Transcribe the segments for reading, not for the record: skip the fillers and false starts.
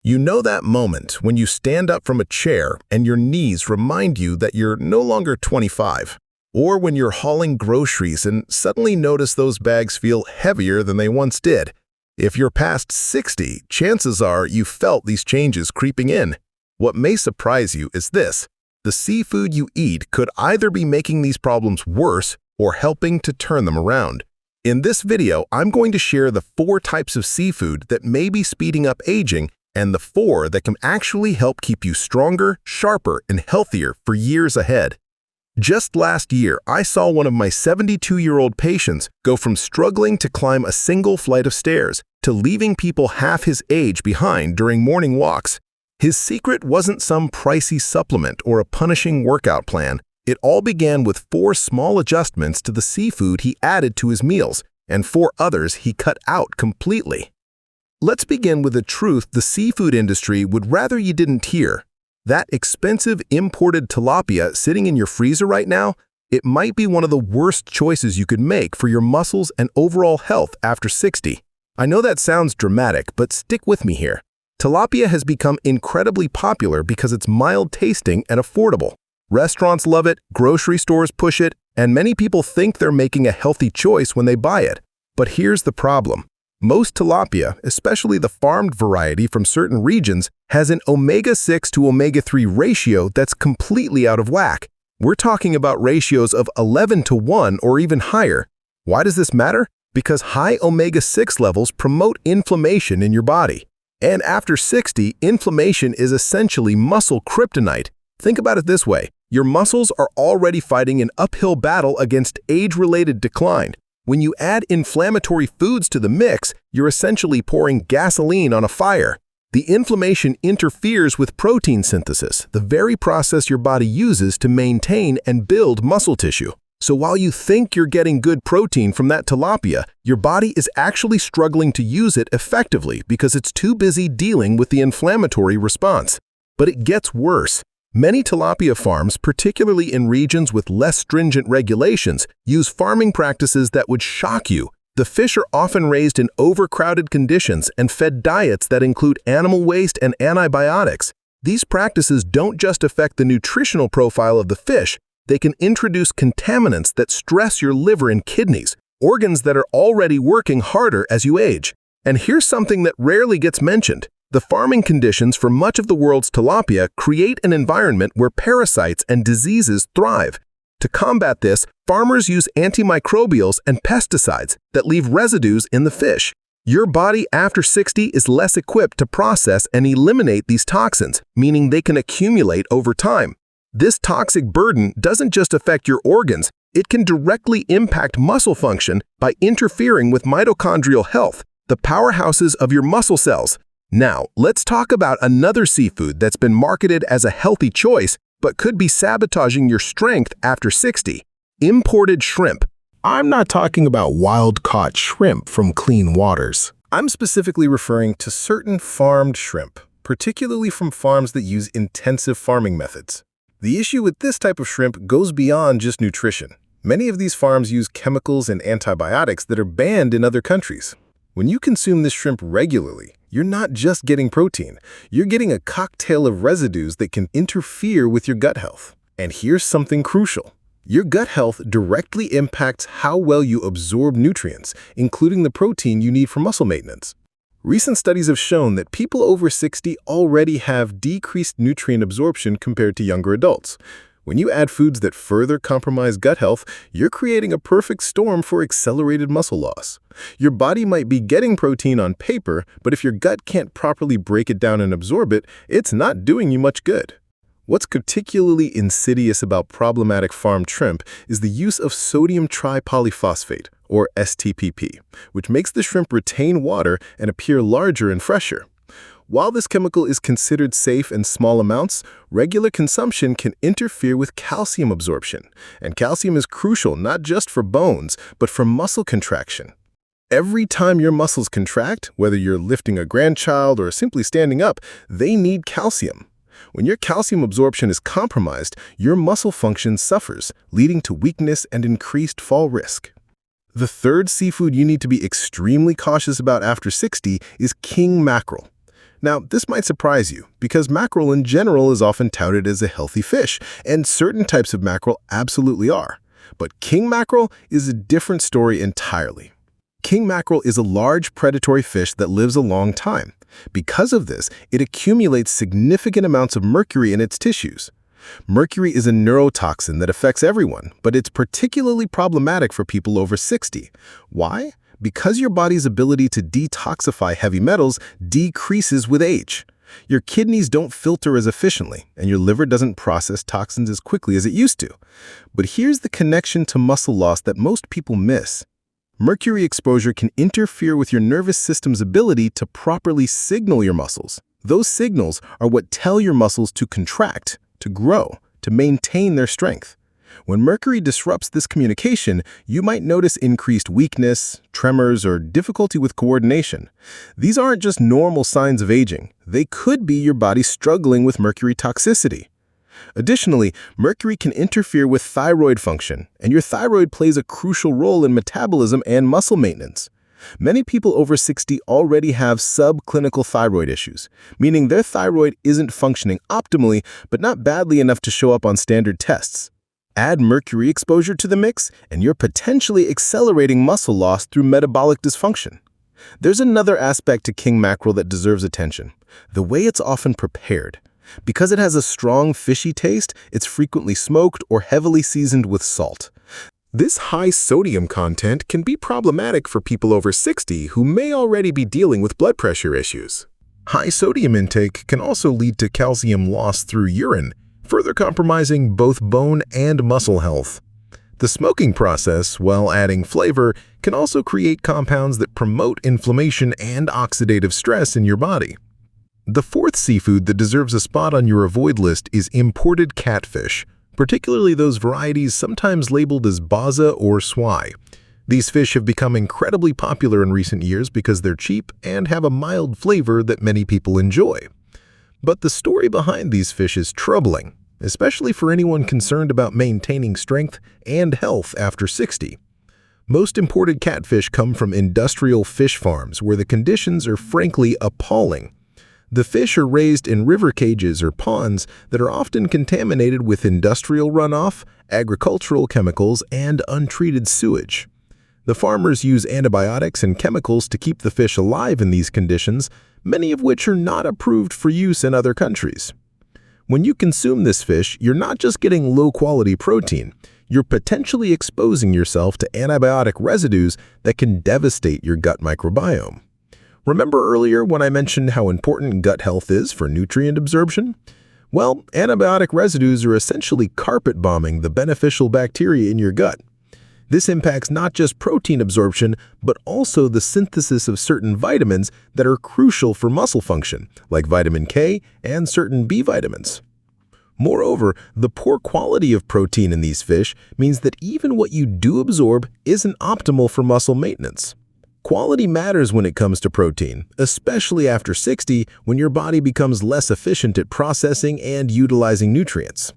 You know that moment when you stand up from a chair and your knees remind you that you're no longer 25. Or when you're hauling groceries and suddenly notice those bags feel heavier than they once did. If you're past 60, chances are you felt these changes creeping in. What may surprise you is this: the seafood you eat could either be making these problems worse or helping to turn them around. In this video, I'm going to share the 4 types of seafood that may be speeding up aging and the 4 that can actually help keep you stronger, sharper, and healthier for years ahead. Just last year, I saw one of my 72-year-old patients go from struggling to climb a single flight of stairs to leaving people half his age behind during morning walks. His secret wasn't some pricey supplement or a punishing workout plan. It all began with 4 small adjustments to the seafood he added to his meals, and 4 others he cut out completely. Let's begin with a truth the seafood industry would rather you didn't hear. That expensive imported tilapia sitting in your freezer right now, it might be one of the worst choices you could make for your muscles and overall health after 60. I know that sounds dramatic, but stick with me here. Tilapia has become incredibly popular because it's mild tasting and affordable. Restaurants love it, grocery stores push it, and many people think they're making a healthy choice when they buy it. But here's the problem. Most tilapia, especially the farmed variety from certain regions, has an omega-6 to omega-3 ratio that's completely out of whack. We're talking about ratios of 11 to 1 or even higher. Why does this matter? Because high omega-6 levels promote inflammation in your body. And after 60, inflammation is essentially muscle kryptonite. Think about it this way. Your muscles are already fighting an uphill battle against age-related decline. When you add inflammatory foods to the mix, you're essentially pouring gasoline on a fire. The inflammation interferes with protein synthesis, the very process your body uses to maintain and build muscle tissue. So while you think you're getting good protein from that tilapia, your body is actually struggling to use it effectively because it's too busy dealing with the inflammatory response. But it gets worse. Many tilapia farms, particularly in regions with less stringent regulations, use farming practices that would shock you. The fish are often raised in overcrowded conditions and fed diets that include animal waste and antibiotics. These practices don't just affect the nutritional profile of the fish, they can introduce contaminants that stress your liver and kidneys, organs that are already working harder as you age. And here's something that rarely gets mentioned. The farming conditions for much of the world's tilapia create an environment where parasites and diseases thrive. To combat this, farmers use antimicrobials and pesticides that leave residues in the fish. Your body after 60 is less equipped to process and eliminate these toxins, meaning they can accumulate over time. This toxic burden doesn't just affect your organs, it can directly impact muscle function by interfering with mitochondrial health, the powerhouses of your muscle cells. Now, let's talk about another seafood that's been marketed as a healthy choice but could be sabotaging your strength after 60. Imported shrimp. I'm not talking about wild-caught shrimp from clean waters. I'm specifically referring to certain farmed shrimp, particularly from farms that use intensive farming methods. The issue with this type of shrimp goes beyond just nutrition. Many of these farms use chemicals and antibiotics that are banned in other countries. When you consume this shrimp regularly, you're not just getting protein, you're getting a cocktail of residues that can interfere with your gut health. And here's something crucial. Your gut health directly impacts how well you absorb nutrients, including the protein you need for muscle maintenance. Recent studies have shown that people over 60 already have decreased nutrient absorption compared to younger adults. When you add foods that further compromise gut health, you're creating a perfect storm for accelerated muscle loss. Your body might be getting protein on paper, but if your gut can't properly break it down and absorb it, it's not doing you much good. What's particularly insidious about problematic farmed shrimp is the use of sodium tripolyphosphate, or STPP, which makes the shrimp retain water and appear larger and fresher. While this chemical is considered safe in small amounts, regular consumption can interfere with calcium absorption, and calcium is crucial not just for bones, but for muscle contraction. Every time your muscles contract, whether you're lifting a grandchild or simply standing up, they need calcium. When your calcium absorption is compromised, your muscle function suffers, leading to weakness and increased fall risk. The third seafood you need to be extremely cautious about after 60 is king mackerel. Now, this might surprise you, because mackerel in general is often touted as a healthy fish, and certain types of mackerel absolutely are. But king mackerel is a different story entirely. King mackerel is a large predatory fish that lives a long time. Because of this, it accumulates significant amounts of mercury in its tissues. Mercury is a neurotoxin that affects everyone, but it's particularly problematic for people over 60. Why? Because your body's ability to detoxify heavy metals decreases with age. Your kidneys don't filter as efficiently, and your liver doesn't process toxins as quickly as it used to. But here's the connection to muscle loss that most people miss. Mercury exposure can interfere with your nervous system's ability to properly signal your muscles. Those signals are what tell your muscles to contract, to grow, to maintain their strength. When mercury disrupts this communication, you might notice increased weakness, tremors, or difficulty with coordination. These aren't just normal signs of aging. They could be your body struggling with mercury toxicity. Additionally, mercury can interfere with thyroid function, and your thyroid plays a crucial role in metabolism and muscle maintenance. Many people over 60 already have subclinical thyroid issues, meaning their thyroid isn't functioning optimally, but not badly enough to show up on standard tests. Add mercury exposure to the mix, and you're potentially accelerating muscle loss through metabolic dysfunction. There's another aspect to king mackerel that deserves attention: the way it's often prepared. Because it has a strong fishy taste, it's frequently smoked or heavily seasoned with salt. This high sodium content can be problematic for people over 60 who may already be dealing with blood pressure issues. High sodium intake can also lead to calcium loss through urine, further compromising both bone and muscle health. The smoking process, while adding flavor, can also create compounds that promote inflammation and oxidative stress in your body. The fourth seafood that deserves a spot on your avoid list is imported catfish, particularly those varieties sometimes labeled as Basa or Swai. These fish have become incredibly popular in recent years because they're cheap and have a mild flavor that many people enjoy. But the story behind these fish is troubling, especially for anyone concerned about maintaining strength and health after 60. Most imported catfish come from industrial fish farms where the conditions are frankly appalling. The fish are raised in river cages or ponds that are often contaminated with industrial runoff, agricultural chemicals, and untreated sewage. The farmers use antibiotics and chemicals to keep the fish alive in these conditions, many of which are not approved for use in other countries. When you consume this fish, you're not just getting low-quality protein, you're potentially exposing yourself to antibiotic residues that can devastate your gut microbiome. Remember earlier when I mentioned how important gut health is for nutrient absorption? Well, antibiotic residues are essentially carpet bombing the beneficial bacteria in your gut. This impacts not just protein absorption, but also the synthesis of certain vitamins that are crucial for muscle function, like vitamin K and certain B vitamins. Moreover, the poor quality of protein in these fish means that even what you do absorb isn't optimal for muscle maintenance. Quality matters when it comes to protein, especially after 60 when your body becomes less efficient at processing and utilizing nutrients.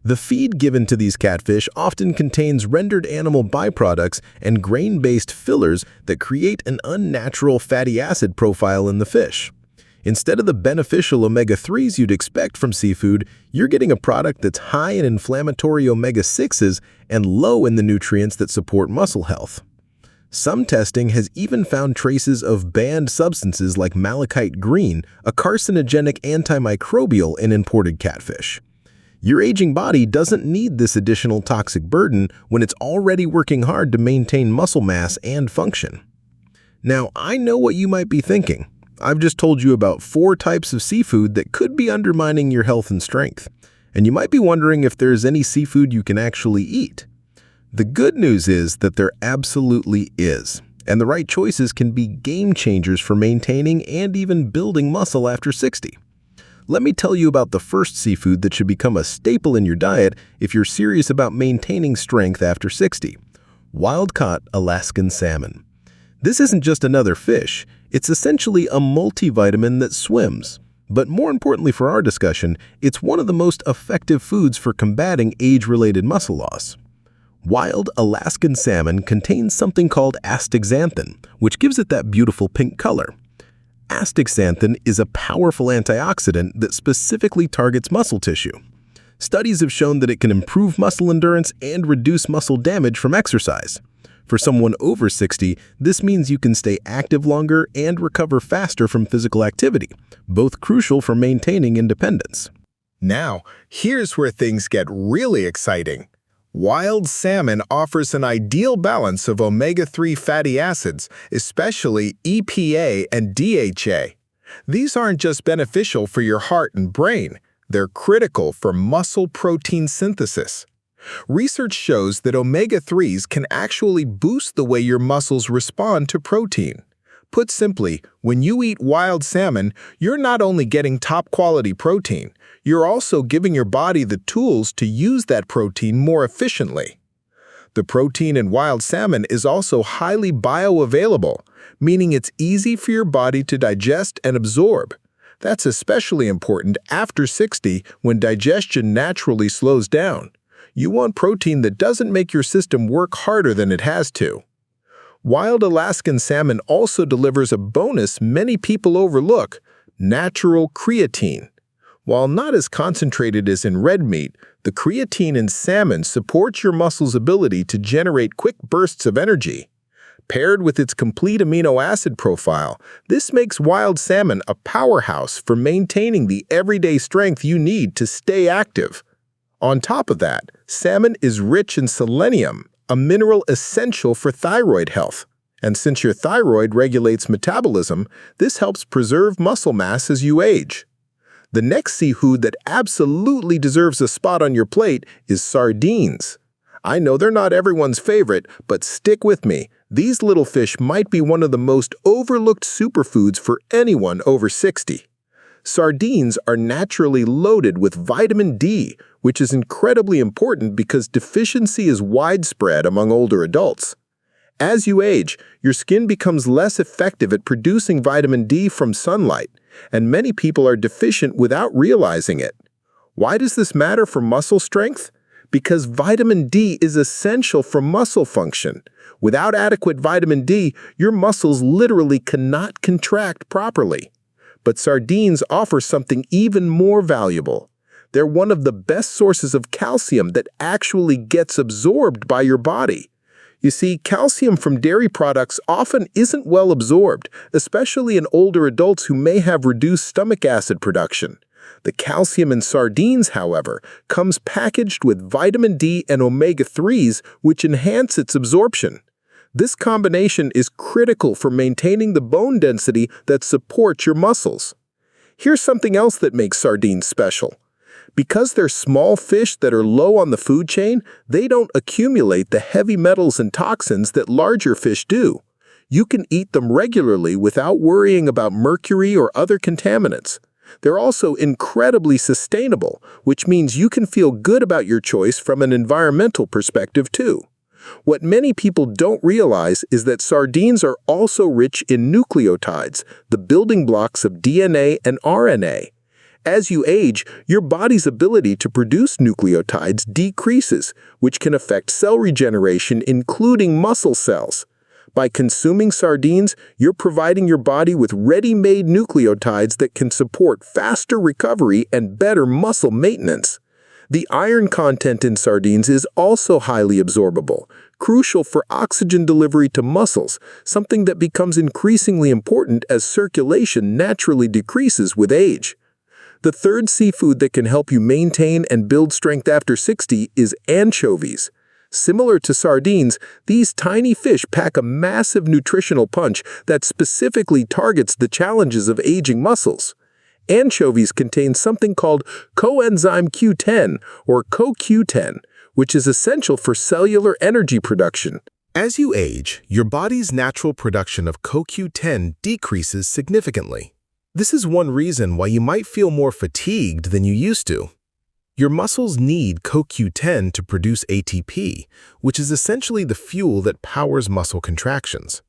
The feed given to these catfish often contains rendered animal byproducts and grain-based fillers that create an unnatural fatty acid profile in the fish. Instead of the beneficial omega-3s you'd expect from seafood, you're getting a product that's high in inflammatory omega-6s and low in the nutrients that support muscle health. Some testing has even found traces of banned substances like malachite green, a carcinogenic antimicrobial in imported catfish. Your aging body doesn't need this additional toxic burden when it's already working hard to maintain muscle mass and function. Now, I know what you might be thinking. I've just told you about 4 types of seafood that could be undermining your health and strength. And you might be wondering if there's any seafood you can actually eat. The good news is that there absolutely is, and the right choices can be game changers for maintaining and even building muscle after 60. Let me tell you about the first seafood that should become a staple in your diet if you're serious about maintaining strength after 60: wild-caught Alaskan salmon. This isn't just another fish, it's essentially a multivitamin that swims. But more importantly for our discussion, it's one of the most effective foods for combating age-related muscle loss. Wild Alaskan salmon contains something called astaxanthin, which gives it that beautiful pink color. Astaxanthin is a powerful antioxidant that specifically targets muscle tissue. Studies have shown that it can improve muscle endurance and reduce muscle damage from exercise. For someone over 60, this means you can stay active longer and recover faster from physical activity, both crucial for maintaining independence. Now, here's where things get really exciting. Wild salmon offers an ideal balance of omega-3 fatty acids, especially EPA and DHA. These aren't just beneficial for your heart and brain, they're critical for muscle protein synthesis. Research shows that omega-3s can actually boost the way your muscles respond to protein. Put simply, when you eat wild salmon, you're not only getting top-quality protein, you're also giving your body the tools to use that protein more efficiently. The protein in wild salmon is also highly bioavailable, meaning it's easy for your body to digest and absorb. That's especially important after 60 when digestion naturally slows down. You want protein that doesn't make your system work harder than it has to. Wild Alaskan salmon also delivers a bonus many people overlook: natural creatine. While not as concentrated as in red meat, the creatine in salmon supports your muscles' ability to generate quick bursts of energy. Paired with its complete amino acid profile, this makes wild salmon a powerhouse for maintaining the everyday strength you need to stay active. On top of that, salmon is rich in selenium, a mineral essential for thyroid health. And since your thyroid regulates metabolism, this helps preserve muscle mass as you age. The next seafood that absolutely deserves a spot on your plate is sardines. I know they're not everyone's favorite, but stick with me. These little fish might be one of the most overlooked superfoods for anyone over 60. Sardines are naturally loaded with vitamin D, which is incredibly important because deficiency is widespread among older adults. As you age, your skin becomes less effective at producing vitamin D from sunlight, and many people are deficient without realizing it. Why does this matter for muscle strength? Because vitamin D is essential for muscle function. Without adequate vitamin D, your muscles literally cannot contract properly. But sardines offer something even more valuable. They're one of the best sources of calcium that actually gets absorbed by your body. You see, calcium from dairy products often isn't well absorbed, especially in older adults who may have reduced stomach acid production. The calcium in sardines, however, comes packaged with vitamin D and omega-3s, which enhance its absorption. This combination is critical for maintaining the bone density that supports your muscles. Here's something else that makes sardines special. Because they're small fish that are low on the food chain, they don't accumulate the heavy metals and toxins that larger fish do. You can eat them regularly without worrying about mercury or other contaminants. They're also incredibly sustainable, which means you can feel good about your choice from an environmental perspective too. What many people don't realize is that sardines are also rich in nucleotides, the building blocks of DNA and RNA. As you age, your body's ability to produce nucleotides decreases, which can affect cell regeneration, including muscle cells. By consuming sardines, you're providing your body with ready-made nucleotides that can support faster recovery and better muscle maintenance. The iron content in sardines is also highly absorbable, crucial for oxygen delivery to muscles, something that becomes increasingly important as circulation naturally decreases with age. The third seafood that can help you maintain and build strength after 60 is anchovies. Similar to sardines, these tiny fish pack a massive nutritional punch that specifically targets the challenges of aging muscles. Anchovies contain something called coenzyme Q10 or CoQ10, which is essential for cellular energy production. As you age, your body's natural production of CoQ10 decreases significantly. This is one reason why you might feel more fatigued than you used to. Your muscles need CoQ10 to produce ATP, which is essentially the fuel that powers muscle contractions.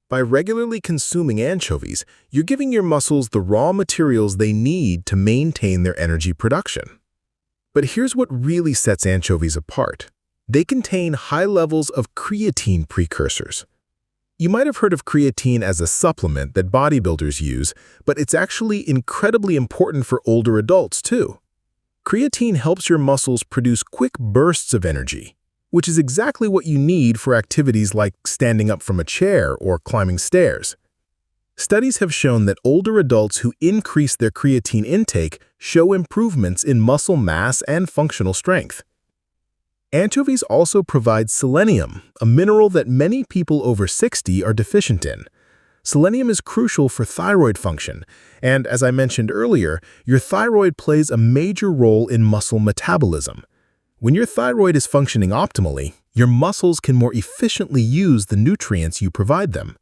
By regularly consuming anchovies, you're giving your muscles the raw materials they need to maintain their energy production. But here's what really sets anchovies apart. They contain high levels of creatine precursors. You might have heard of creatine as a supplement that bodybuilders use, but it's actually incredibly important for older adults too. Creatine helps your muscles produce quick bursts of energy, which is exactly what you need for activities like standing up from a chair or climbing stairs. Studies have shown that older adults who increase their creatine intake show improvements in muscle mass and functional strength. Anchovies also provide selenium, a mineral that many people over 60 are deficient in. Selenium is crucial for thyroid function, and as I mentioned earlier, your thyroid plays a major role in muscle metabolism. When your thyroid is functioning optimally, your muscles can more efficiently use the nutrients you provide them.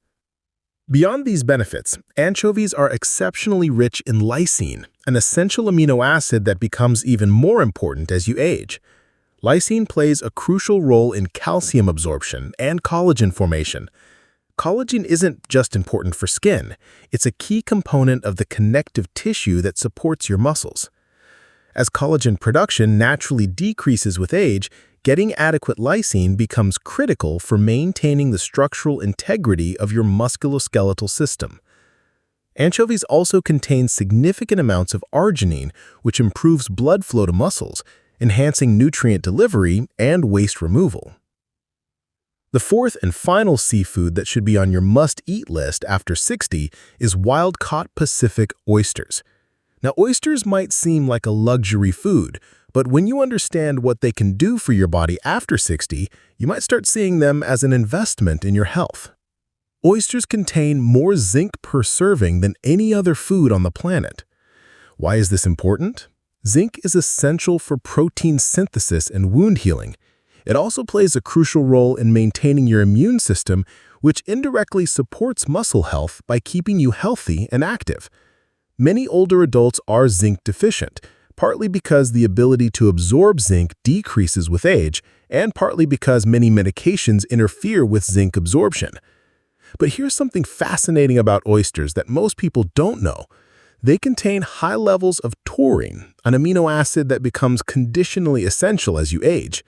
Beyond these benefits, anchovies are exceptionally rich in lysine, an essential amino acid that becomes even more important as you age. Lysine plays a crucial role in calcium absorption and collagen formation. Collagen isn't just important for skin, it's a key component of the connective tissue that supports your muscles. As collagen production naturally decreases with age, getting adequate lysine becomes critical for maintaining the structural integrity of your musculoskeletal system. Anchovies also contain significant amounts of arginine, which improves blood flow to muscles, enhancing nutrient delivery and waste removal. The fourth and final seafood that should be on your must-eat list after 60 is wild-caught Pacific oysters. Now, oysters might seem like a luxury food, but when you understand what they can do for your body after 60, you might start seeing them as an investment in your health. Oysters contain more zinc per serving than any other food on the planet. Why is this important? Zinc is essential for protein synthesis and wound healing. It also plays a crucial role in maintaining your immune system, which indirectly supports muscle health by keeping you healthy and active. Many older adults are zinc deficient, partly because the ability to absorb zinc decreases with age, and partly because many medications interfere with zinc absorption. But here's something fascinating about oysters that most people don't know. They contain high levels of taurine, an amino acid that becomes conditionally essential as you age.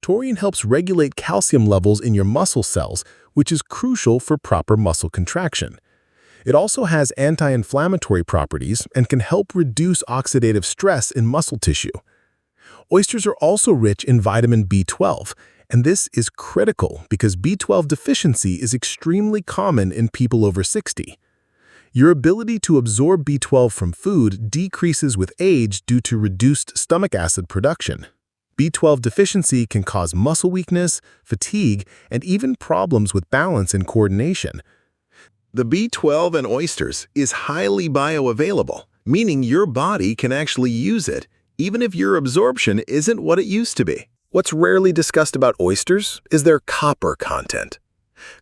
Taurine helps regulate calcium levels in your muscle cells, which is crucial for proper muscle contraction. It also has anti-inflammatory properties and can help reduce oxidative stress in muscle tissue. Oysters are also rich in vitamin B12, and this is critical because B12 deficiency is extremely common in people over 60. Your ability to absorb B12 from food decreases with age due to reduced stomach acid production. B12 deficiency can cause muscle weakness, fatigue, and even problems with balance and coordination. The B12 in oysters is highly bioavailable, meaning your body can actually use it, even if your absorption isn't what it used to be. What's rarely discussed about oysters is their copper content.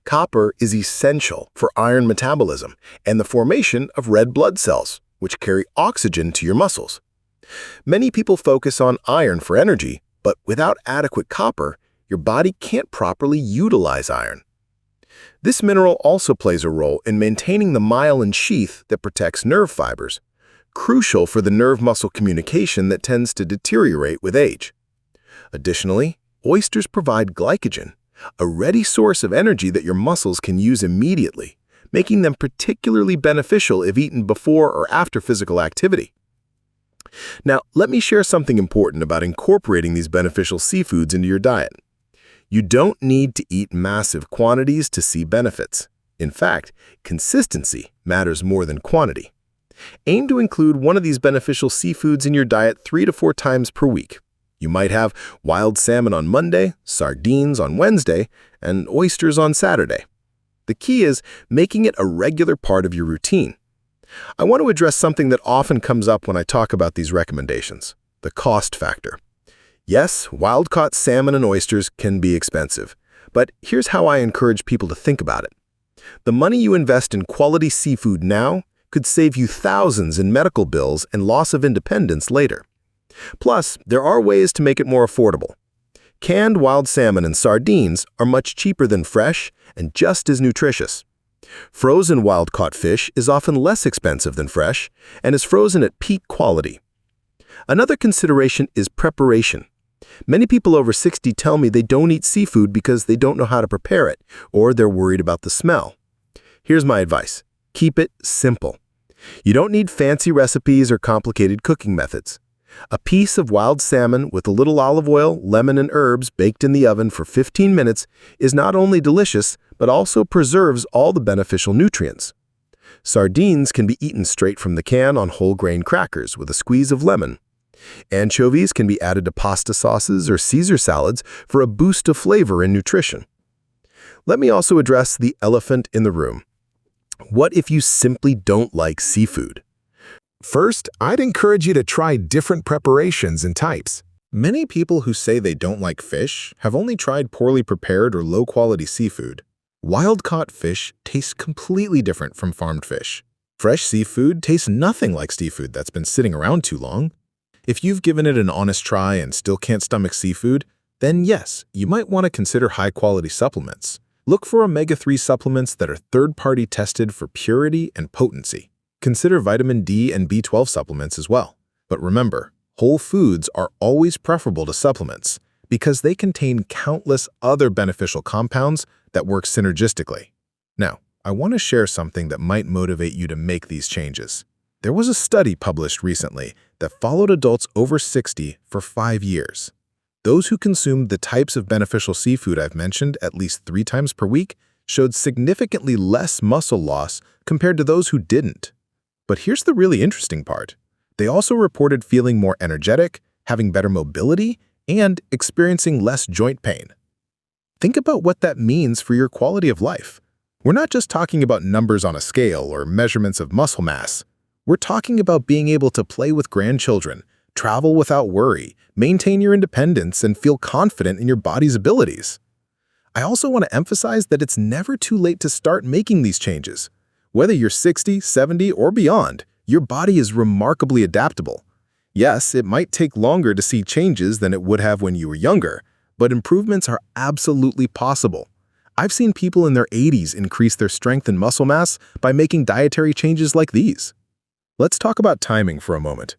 Copper is essential for iron metabolism and the formation of red blood cells, which carry oxygen to your muscles. Many people focus on iron for energy, but without adequate copper, your body can't properly utilize iron. This mineral also plays a role in maintaining the myelin sheath that protects nerve fibers, crucial for the nerve-muscle communication that tends to deteriorate with age. Additionally, oysters provide glycogen, a ready source of energy that your muscles can use immediately, making them particularly beneficial if eaten before or after physical activity. Now, let me share something important about incorporating these beneficial seafoods into your diet. You don't need to eat massive quantities to see benefits. In fact, consistency matters more than quantity. Aim to include one of these beneficial seafoods in your diet 3 to 4 times per week. You might have wild salmon on Monday, sardines on Wednesday, and oysters on Saturday. The key is making it a regular part of your routine. I want to address something that often comes up when I talk about these recommendations: the cost factor. Yes, wild-caught salmon and oysters can be expensive, but here's how I encourage people to think about it. The money you invest in quality seafood now could save you thousands in medical bills and loss of independence later. Plus, there are ways to make it more affordable. Canned wild salmon and sardines are much cheaper than fresh and just as nutritious. Frozen wild-caught fish is often less expensive than fresh and is frozen at peak quality. Another consideration is preparation. Many people over 60 tell me they don't eat seafood because they don't know how to prepare it, or they're worried about the smell. Here's my advice. Keep it simple. You don't need fancy recipes or complicated cooking methods. A piece of wild salmon with a little olive oil, lemon, and herbs baked in the oven for 15 minutes is not only delicious, but also preserves all the beneficial nutrients. Sardines can be eaten straight from the can on whole grain crackers with a squeeze of lemon. Anchovies can be added to pasta sauces or Caesar salads for a boost of flavor and nutrition. Let me also address the elephant in the room. What if you simply don't like seafood? First, I'd encourage you to try different preparations and types. Many people who say they don't like fish have only tried poorly prepared or low-quality seafood. Wild-caught fish tastes completely different from farmed fish. Fresh seafood tastes nothing like seafood that's been sitting around too long. If you've given it an honest try and still can't stomach seafood, then yes, you might want to consider high-quality supplements. Look for omega-3 supplements that are third-party tested for purity and potency. Consider vitamin D and B12 supplements as well. But remember, whole foods are always preferable to supplements because they contain countless other beneficial compounds that work synergistically. Now, I want to share something that might motivate you to make these changes. There was a study published recently that followed adults over 60 for 5 years. Those who consumed the types of beneficial seafood I've mentioned at least 3 times per week showed significantly less muscle loss compared to those who didn't. But here's the really interesting part. They also reported feeling more energetic, having better mobility, and experiencing less joint pain. Think about what that means for your quality of life. We're not just talking about numbers on a scale or measurements of muscle mass. We're talking about being able to play with grandchildren, travel without worry, maintain your independence, and feel confident in your body's abilities. I also want to emphasize that it's never too late to start making these changes. Whether you're 60, 70, or beyond, your body is remarkably adaptable. Yes, it might take longer to see changes than it would have when you were younger, but improvements are absolutely possible. I've seen people in their 80s increase their strength and muscle mass by making dietary changes like these. Let's talk about timing for a moment.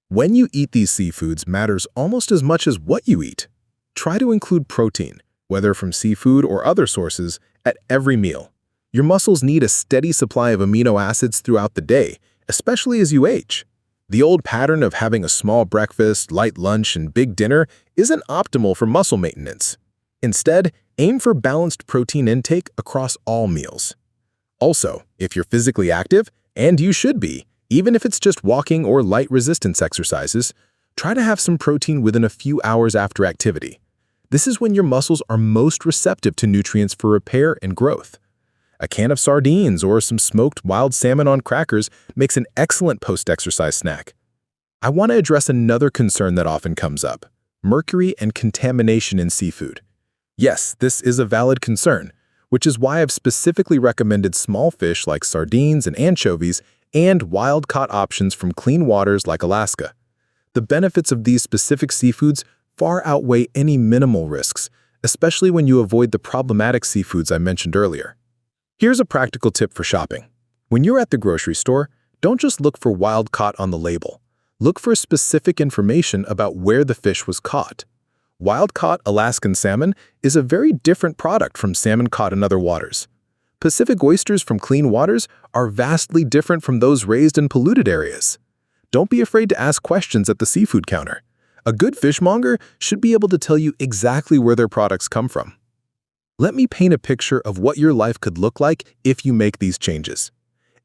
When you eat these seafoods matters almost as much as what you eat. Try to include protein, whether from seafood or other sources, at every meal. Your muscles need a steady supply of amino acids throughout the day, especially as you age. The old pattern of having a small breakfast, light lunch, and big dinner isn't optimal for muscle maintenance. Instead, aim for balanced protein intake across all meals. Also, if you're physically active, and you should be, even if it's just walking or light resistance exercises, try to have some protein within a few hours after activity. This is when your muscles are most receptive to nutrients for repair and growth. A can of sardines or some smoked wild salmon on crackers makes an excellent post-exercise snack. I want to address another concern that often comes up: mercury and contamination in seafood. Yes, this is a valid concern, which is why I've specifically recommended small fish like sardines and anchovies and wild-caught options from clean waters like Alaska. The benefits of these specific seafoods far outweigh any minimal risks, especially when you avoid the problematic seafoods I mentioned earlier. Here's a practical tip for shopping. When you're at the grocery store, don't just look for wild-caught on the label. Look for specific information about where the fish was caught. Wild-caught Alaskan salmon is a very different product from salmon caught in other waters. Pacific oysters from clean waters are vastly different from those raised in polluted areas. Don't be afraid to ask questions at the seafood counter. A good fishmonger should be able to tell you exactly where their products come from. Let me paint a picture of what your life could look like if you make these changes.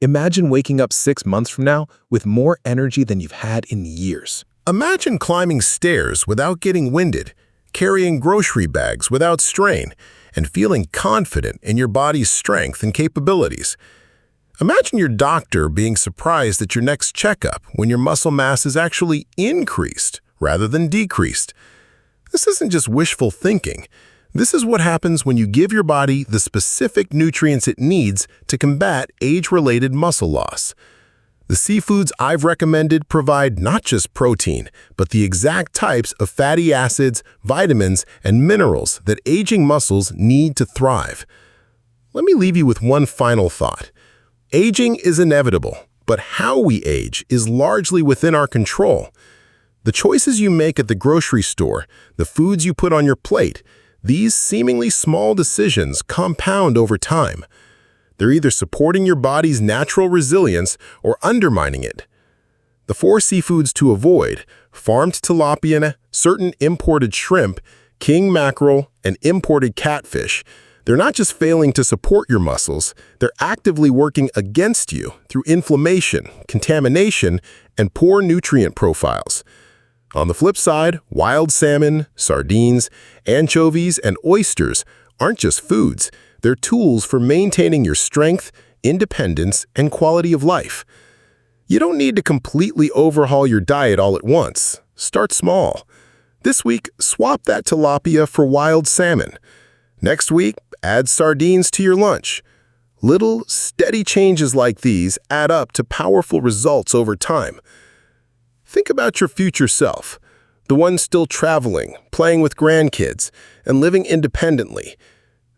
Imagine waking up 6 months from now with more energy than you've had in years. Imagine climbing stairs without getting winded, carrying grocery bags without strain, and feeling confident in your body's strength and capabilities. Imagine your doctor being surprised at your next checkup when your muscle mass is actually increased rather than decreased. This isn't just wishful thinking. This is what happens when you give your body the specific nutrients it needs to combat age-related muscle loss. The seafoods I've recommended provide not just protein, but the exact types of fatty acids, vitamins, and minerals that aging muscles need to thrive. Let me leave you with one final thought. Aging is inevitable, but how we age is largely within our control. The choices you make at the grocery store, the foods you put on your plate, these seemingly small decisions compound over time. They're either supporting your body's natural resilience or undermining it. The 4 seafoods to avoid: farmed tilapia, certain imported shrimp, king mackerel, and imported catfish. They're not just failing to support your muscles, they're actively working against you through inflammation, contamination, and poor nutrient profiles. On the flip side, wild salmon, sardines, anchovies, and oysters aren't just foods, they're tools for maintaining your strength, independence, and quality of life. You don't need to completely overhaul your diet all at once. Start small. This week, swap that tilapia for wild salmon. Next week, add sardines to your lunch. Little, steady changes like these add up to powerful results over time. Think about your future self, the one still traveling, playing with grandkids, and living independently.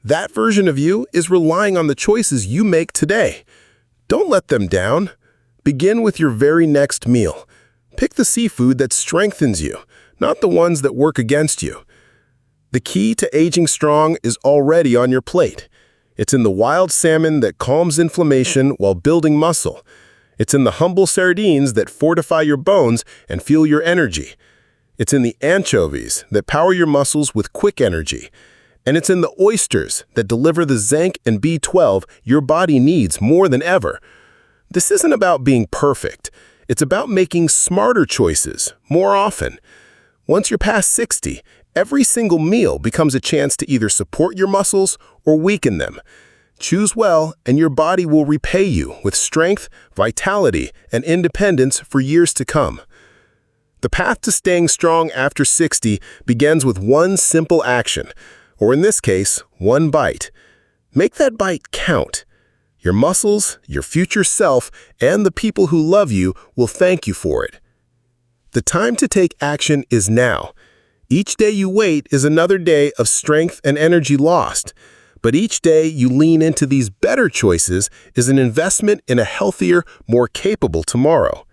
That version of you is relying on the choices you make today. Don't let them down. Begin with your very next meal. Pick the seafood that strengthens you, not the ones that work against you. The key to aging strong is already on your plate. It's in the wild salmon that calms inflammation while building muscle. It's in the humble sardines that fortify your bones and fuel your energy. It's in the anchovies that power your muscles with quick energy. And it's in the oysters that deliver the zinc and B12 your body needs more than ever. This isn't about being perfect. It's about making smarter choices more often. Once you're past 60, every single meal becomes a chance to either support your muscles or weaken them. Choose well, and your body will repay you with strength, vitality, and independence for years to come. The path to staying strong after 60 begins with one simple action, or in this case, one bite. Make that bite count. Your muscles, your future self, and the people who love you will thank you for it. The time to take action is now. Each day you wait is another day of strength and energy lost. But each day you lean into these better choices is an investment in a healthier, more capable tomorrow.